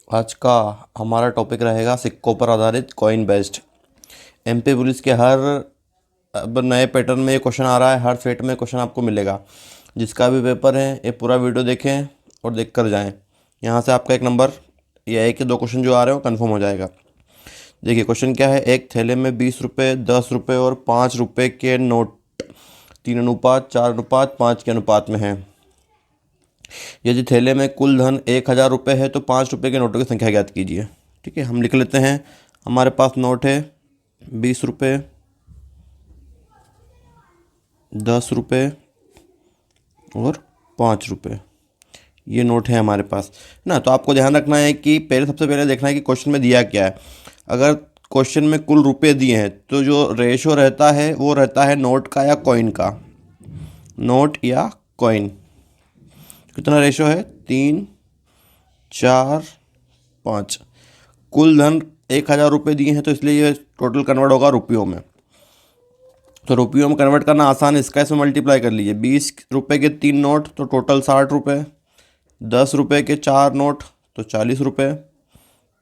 आज का हमारा टॉपिक रहेगा सिक्कों पर आधारित कॉइन बेस्ड। एमपी पुलिस के हर अब नए पैटर्न में ये क्वेश्चन आ रहा है, हर सेट में क्वेश्चन आपको मिलेगा। जिसका भी पेपर है ये पूरा वीडियो देखें और देख कर जाएँ। यहाँ से आपका एक नंबर या एक या दो क्वेश्चन जो आ रहे हो कन्फर्म हो जाएगा। देखिए क्वेश्चन क्या है, एक थैले में 20 रुपये, 10 रुपये और 5 रुपये के नोट 3:4, 4:5 के अनुपात में हैं। यदि थैले में कुल धन 1,000 रुपये है तो 5 रुपये के नोटों की संख्या ज्ञात कीजिए। ठीक है, हम लिख लेते हैं। हमारे पास नोट है 20 रुपये, 10 रुपये और 5 रुपये। ये नोट है हमारे पास ना। तो आपको ध्यान रखना है कि सबसे पहले देखना है कि क्वेश्चन में दिया क्या है। अगर क्वेश्चन में कुल रुपए दिए हैं तो जो रेशो रहता है वो रहता है नोट का या कॉइन का। नोट या कॉइन कितना रेशो है, 3, 4, 5। कुल धन 1,000 रुपये दिए हैं तो इसलिए ये टोटल कन्वर्ट होगा रुपयों में। तो रुपयों में कन्वर्ट करना आसान है, इसका इसमें मल्टीप्लाई कर लीजिए। 20 रुपये के 3 नोट तो टोटल 60 रुपये, 10 रुपये के 4 नोट तो 40 रुपये,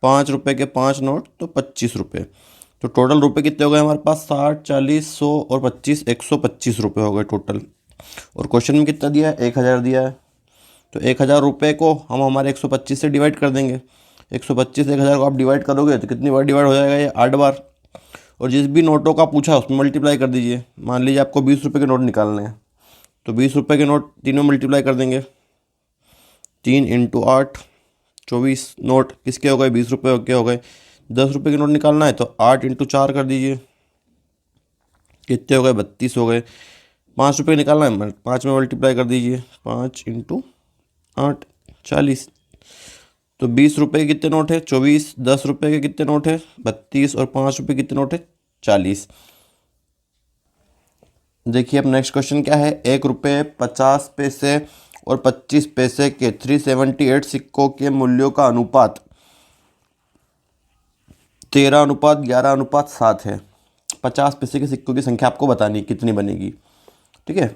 5 रुपये के 5 नोट तो 25 रुपये। तो टोटल रुपये कितने हो गए हमारे पास, 60, 40, 100 और 25, 125 रुपये हो गए टोटल। और क्वेश्चन में कितना दिया है, 1,000 दिया है। तो 1,000 रुपये को हम हमारे 125 से डिवाइड कर देंगे। 125 से 1,000 को आप डिवाइड करोगे तो कितनी बार डिवाइड हो जाएगा, ये 8 बार। और जिस भी नोटों का पूछा उसमें मल्टीप्लाई कर दीजिए। मान लीजिए आपको 20 रुपये के नोट निकालने हैं तो 20 रुपये के नोट तीनों मल्टीप्लाई कर देंगे। 3 × 8 24 नोट किसके हो गए, 20 रुपये के हो गए। 10 रुपये के नोट निकालना है तो 8 × 4 कर दीजिए, कितने हो गए, 32 हो गए। 5 रुपये निकालना है, 5 में मल्टीप्लाई कर दीजिए, 5 × 8 40। तो 20 रुपये के कितने नोट है, 24। 10 रुपये के कितने नोट है, 32। और 5 रुपये के कितने नोट है, 40। देखिए अब नेक्स्ट क्वेश्चन क्या है, 1 रुपये, 50 पैसे और 25 पैसे के 378 सिक्कों के मूल्यों का अनुपात 13:11:7 है। 50 पैसे के सिक्कों की संख्या आपको बतानी कितनी बनेगी। ठीक है,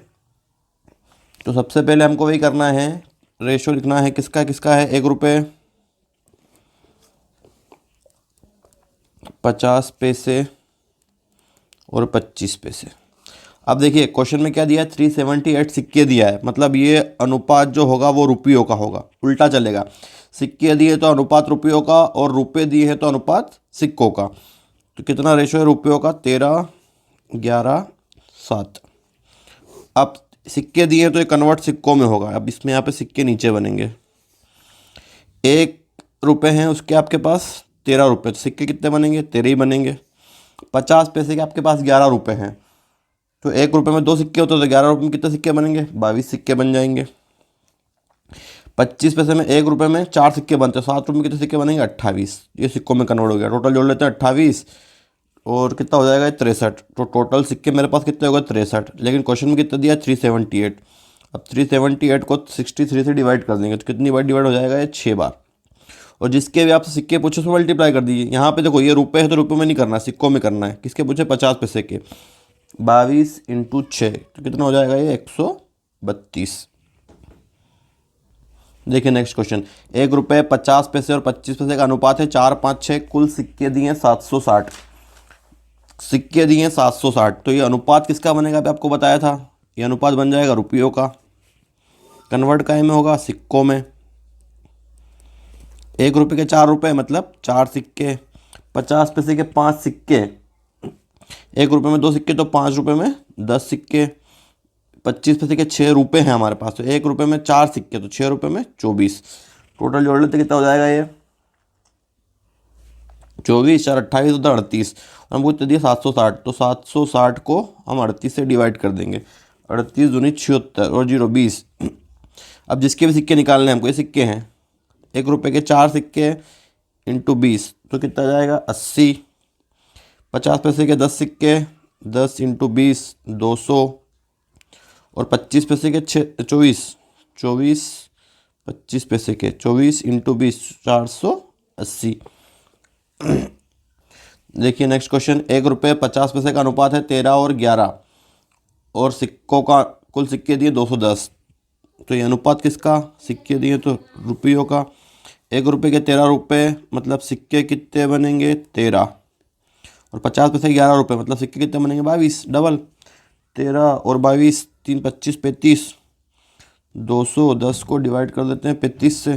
तो सबसे पहले हमको वही करना है, रेशो लिखना है। किसका किसका है, 1 रुपये, 50 पैसे और 25 पैसे। अब देखिए क्वेश्चन में क्या दिया है, 378 सिक्के दिया है, मतलब ये अनुपात जो होगा वो रुपयों का होगा, उल्टा चलेगा। सिक्के दिए तो अनुपात रुपयों का और रुपये दिए हैं तो अनुपात सिक्कों का। तो कितना रेशो है रुपयों का, 13:11:7। अब सिक्के दिए तो ये कन्वर्ट सिक्कों में होगा। अब इसमें यहाँ पे सिक्के नीचे बनेंगे। 1 रुपये हैं उसके आपके पास 13 रुपये, तो सिक्के कितने बनेंगे, 13 ही बनेंगे। 50 पैसे के आपके पास 11 रुपये हैं, तो 1 रुपये में 2 सिक्के होते तो 11 रुपये में कितने सिक्के बनेंगे, 22 सिक्के बन जाएंगे। 25 पैसे में 1 रुपये में 4 सिक्के बनते हैं, 7 रुपये में कितने सिक्के बनेंगे, 28। ये सिक्कों में कन्वर्ट हो गया। टोटल जोड़ लेते हैं, 28 और कितना हो जाएगा, 63। तो टोटल सिक्के मेरे पास कितने हो गए, 63। लेकिन क्वेश्चन में कितना दिया, 378। अब 378 को 63 से डिवाइड कर देंगे तो कितनी बार डिवाइड हो जाएगा, ये 6 बार। और जिसके भी आपसे सिक्के पूछे उसमें मल्टीप्लाई कर दीजिए। यहाँ पे देखो ये रुपये है तो रुपये में नहीं करना, सिक्कों में करना है। किसके पूछे, 50 पैसे के। 22 × 6 तो कितना हो जाएगा, ये 132। देखिए नेक्स्ट क्वेश्चन, 1 रुपये, 50 पैसे और 25 पैसे का अनुपात है 4, 5, 6। कुल सिक्के दिए हैं 760। सिक्के दिए हैं 760, तो ये अनुपात किसका बनेगा, अभी आपको बताया था। ये अनुपात बन जाएगा रुपयों का। कन्वर्ट काहे में होगा, सिक्कों में। 1 रुपये के 4 रुपये मतलब 4 सिक्के। 50 पैसे के 5 सिक्के। 1 रुपये में 2 सिक्के तो 5 रुपये में 10 सिक्के। 25 पैसे के 6 रुपये हैं हमारे पास, तो 1 रुपये में 4 सिक्के तो 6 रुपये में 24। टोटल जोड़ लेते कितना हो जाएगा, ये 24, 4, 28 होता है 38। हमको इतना दिया 760, तो 760 को हम 38 से डिवाइड कर देंगे। 38 दूनी 76 और 0 20। अब जिसके भी सिक्के निकालने हैं हमको, ये सिक्के हैं। 1 रुपये के 4 सिक्के × 20 तो कितना जाएगा, 80। 50 पैसे के 10 सिक्के, 10 × 20 200। और 25 पैसे के 24, 25 पैसे के 24 × 20 480। देखिए नेक्स्ट क्वेश्चन, 1 रुपये, 50 पैसे का अनुपात है 13:11 और सिक्कों का कुल सिक्के दिए 210। तो ये अनुपात किसका, सिक्के दिए तो रुपयों का। 1 रुपये के 13 रुपये, मतलब सिक्के कितने बनेंगे 13। और 50 पैसे के 11 रुपये, मतलब सिक्के कितने बनेंगे 22। डबल 13 और 22, 3 25 35। 210 को डिवाइड कर देते हैं 35 से।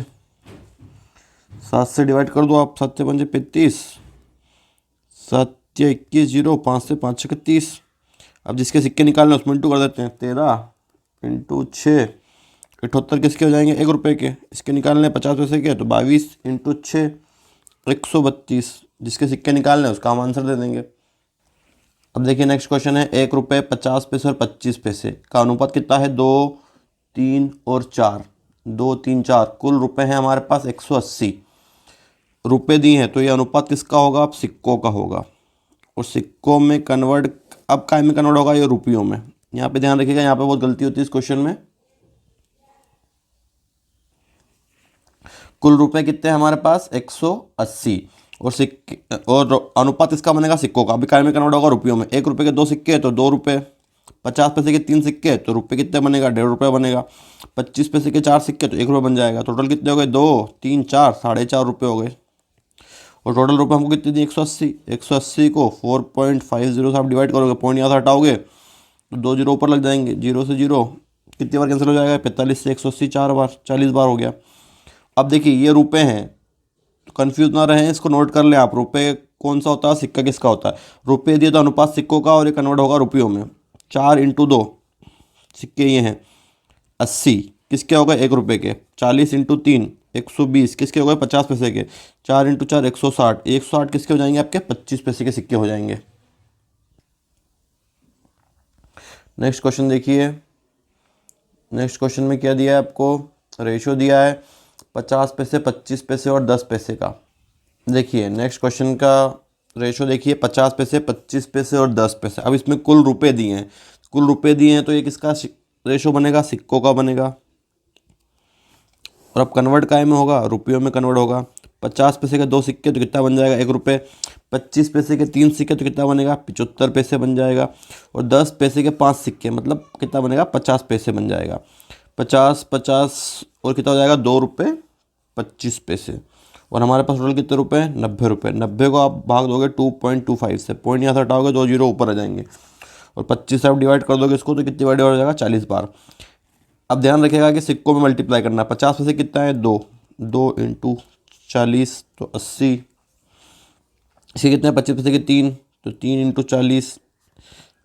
7 से डिवाइड कर दो आप, 7 से 5 35, 7 या 21 0, 5 से 5 31। अब जिसके सिक्के निकालने उसमें इंटू कर देते हैं। 13 इंटू 6, 78 किसके हो जाएंगे 1 रुपये के। इसके निकालने 50 पैसे के, तो 22 इंटू 6, 132। जिसके सिक्के निकालने उसका हम आंसर दे देंगे। अब देखिए नेक्स्ट क्वेश्चन है, 1 रुपये 50 पैसे और 25 पैसे का अनुपात कितना है 2 3 और 4। 2 3 4, कुल रुपए हैं हमारे पास 180 रुपये दिए हैं, तो ये अनुपात किसका होगा, अब सिक्कों का होगा। और सिक्कों में कन्वर्ट, अब काय में कन्वर्ट होगा, ये रुपयों में। यहाँ पे ध्यान रखिएगा, यहाँ पे बहुत गलती होती है इस क्वेश्चन में। कुल रुपए कितने हैं हमारे पास 180, और सिक्के और अनुपात इसका बनेगा सिक्कों का। अभी काय में कन्वर्ट होगा रुपयों में। 1 रुपये के 2 सिक्के हैं तो 2 रुपये। 50 पैसे के 3 सिक्के हैं तो रुपये कितने बनेगा 1.5 रुपये बनेगा। 25 पैसे के 4 सिक्के तो 1 रुपये बन जाएगा। टोटल कितने हो गए 2 3 4, 4.5 रुपये हो गए। और टोटल रुपये हमको कितने दिए 180। 180 को 4.50 से आप डिवाइड करोगे, पॉइंट यहाँ से हटाओगे तो 2 जीरो ऊपर लग जाएंगे। 0 से 0 कितनी बार कैंसिल हो जाएगा, 45 से 180 4 बार, 40 बार हो गया। अब देखिए ये रुपए हैं, तो कन्फ्यूज ना रहें, इसको नोट कर लें आप। रुपए कौन सा होता है, सिक्का किसका होता है। रुपये दिए तो अनुपात सिक्कों का, और ये कन्वर्ट होगा रुपयों में। 4 इंटू 2, सिक्के ये हैं 80, किसके हो गए 1 रुपये के। 40 इंटू 3, 120, किसके हो गए 50 पैसे के। 4 इंटू 4, 160। 160 किसके हो जाएंगे आपके 25 पैसे के सिक्के हो जाएंगे। नेक्स्ट क्वेश्चन देखिए। नेक्स्ट क्वेश्चन में क्या दिया है आपको, रेशो दिया है 50 पैसे, 25 पैसे और 10 पैसे का। देखिए नेक्स्ट क्वेश्चन का रेशो देखिए, 50 पैसे, 25 पैसे और 10 पैसे। अब इसमें कुल रुपए दिए हैं, कुल रुपए दिए हैं, तो ये किसका रेशो बनेगा, सिक्कों का बनेगा। और अब कन्वर्ट काय में होगा, रुपयों में कन्वर्ट होगा। 50 पैसे के 2 सिक्के तो कितना बन जाएगा 1 रुपये। 25 पैसे के 3 सिक्के तो कितना बनेगा 75 पैसे बन जाएगा। और 10 पैसे के 5 सिक्के मतलब कितना बनेगा 50 पैसे बन जाएगा। 50 50 और कितना हो जाएगा 2 रुपये 25 पैसे। और हमारे पास टोटल कितने रुपए हैं 90 रुपये। 90 को आप भाग दोगे 2.25 से, पॉइंट यहाँ से हटाओगे 2 जीरो ऊपर आ जाएंगे। और 25 से आप डिवाइड कर दोगे इसको, तो कितनी बार डिवाइड हो जाएगा 40 बार। अब ध्यान रखिएगा कि सिक्कों में मल्टीप्लाई करना है। 50 पैसे कितना है 2, 2 इंटू 40 तो 80। इसी कितने 25 पैसे के 3 तो 3 इंटू 40,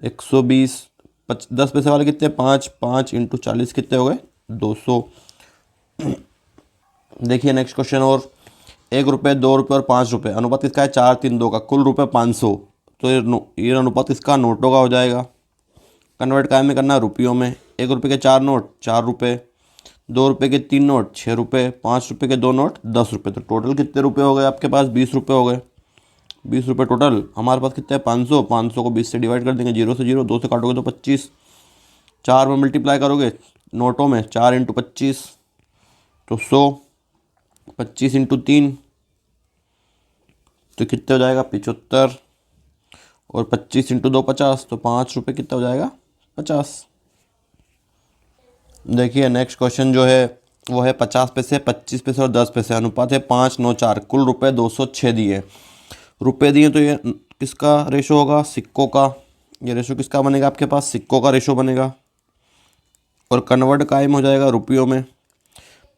120। 10 पैसे वाले कितने 5, 5 इंटू 40 कितने हो गए 200। देखिए नेक्स्ट क्वेश्चन, और 1 रुपये 2 रुपये और 5 रुपये, अनुपात किसका है 4 3 2 का। कुल रुपये 500, तो ये अनुपात इसका नोटों का हो जाएगा। कन्वर्ट काय में करना है रुपयों में। 1 रुपये के 4 नोट 4 रुपये, 2 रुपये के 3 नोट 6 रुपये, 5 रुपये के 2 नोट 10 रुपये। तो टोटल कितने रुपये हो गए आपके पास 20 रुपये हो गए। 20 रुपये टोटल। हमारे पास कितना है 500। 500 को 20 से डिवाइड कर देंगे, 0 से 0, 2 से काटोगे तो 25। 4 में मल्टीप्लाई करोगे नोटों में, 4 इंटू 25 तो 100। 25 इंटू 3 तो कितने हो जाएगा 75। और 25 इंटू 2 50, तो 5 रुपये कितना हो जाएगा 50। देखिए नेक्स्ट क्वेश्चन जो है वो है 50 पैसे, 25 पैसे और 10 पैसे। अनुपात है 5 9 4। कुल रुपए 206 दिए। रुपए दिए तो ये किसका रेशो होगा, सिक्कों का। ये रेशो किसका बनेगा आपके पास, सिक्कों का रेशो बनेगा। और कन्वर्ट काय में हो जाएगा रुपयों में।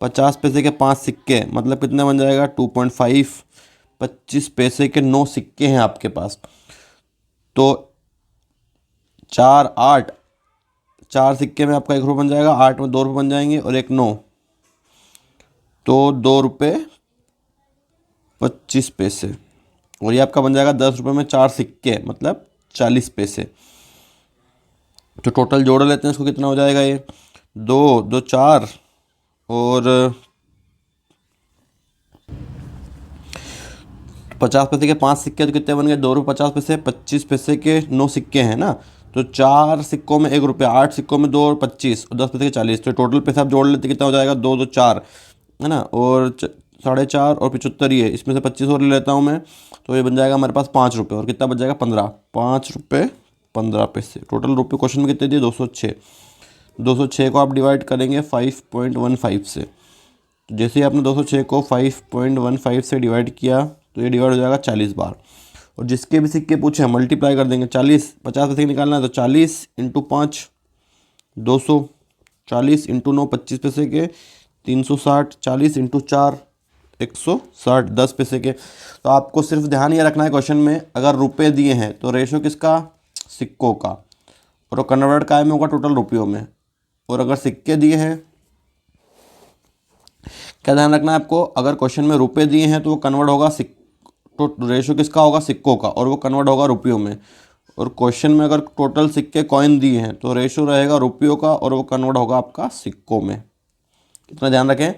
50 पैसे के 5 सिक्के मतलब कितने बन जाएगा 2.5। 25 पैसे के 9 सिक्के हैं आपके पास, तो 4 8, 4 सिक्के में आपका 1 रुपये बन जाएगा। 8 में 2 रुपये बन जाएंगे और 1 9, तो 2 रुपये 25 पैसे। और ये आपका बन जाएगा 10 रुपये में 4 सिक्के मतलब 40 पैसे। तो टोटल जोड़ लेते हैं इसको, कितना हो जाएगा ये 2 2 4 और 50 पैसे के 5 सिक्के तो कितने बन गए 2 रुपये 50 पैसे। 25 पैसे के 9 सिक्के हैं ना, तो 4 सिक्कों में 1 रुपया, 8 सिक्कों में 2 और 25 और 10 पैसे के 40। तो टोटल पैसे आप जोड़ लेते कितना हो जाएगा 2 2 4 है ना, और 4.5 और 75 ही है। इसमें से 25 और ले लेता हूँ मैं, तो ये बन जाएगा हमारे पास 5 रुपये। और कितना बच जाएगा 15, 5 रुपये 15 पैसे। टोटल रुपये क्वेश्चन में कितने दिए 206। 206 को आप डिवाइड करेंगे 5.15 से, तो जैसे ही आपने 206 को 5.15 से डिवाइड किया तो ये डिवाइड हो जाएगा 40 बार। और जिसके भी सिक्के पूछे हम मल्टीप्लाई कर देंगे, 50 पैसे निकालना है तो 40 इंटू 5 200, 40 इंटू 9 25 पैसे के, 360, 40 इंटू 4 160 10 पैसे के। तो आपको सिर्फ ध्यान ये रखना है क्वेश्चन में अगर रुपए दिए हैं तो रेशो किसका, सिक्कों का, और वो कन्वर्ट काय में होगा, टोटल रुपयों में। और अगर सिक्के दिए हैं, क्या ध्यान रखना है आपको, अगर क्वेश्चन में रुपए दिए हैं तो वो कन्वर्ट होगा तो रेशो किसका होगा, सिक्कों का, और वो कन्वर्ट होगा रुपयों में। और क्वेश्चन में अगर टोटल सिक्के कॉइन दिए हैं तो रेशो रहेगा रुपयों का और वो कन्वर्ट होगा आपका सिक्कों में। इतना ध्यान रखें।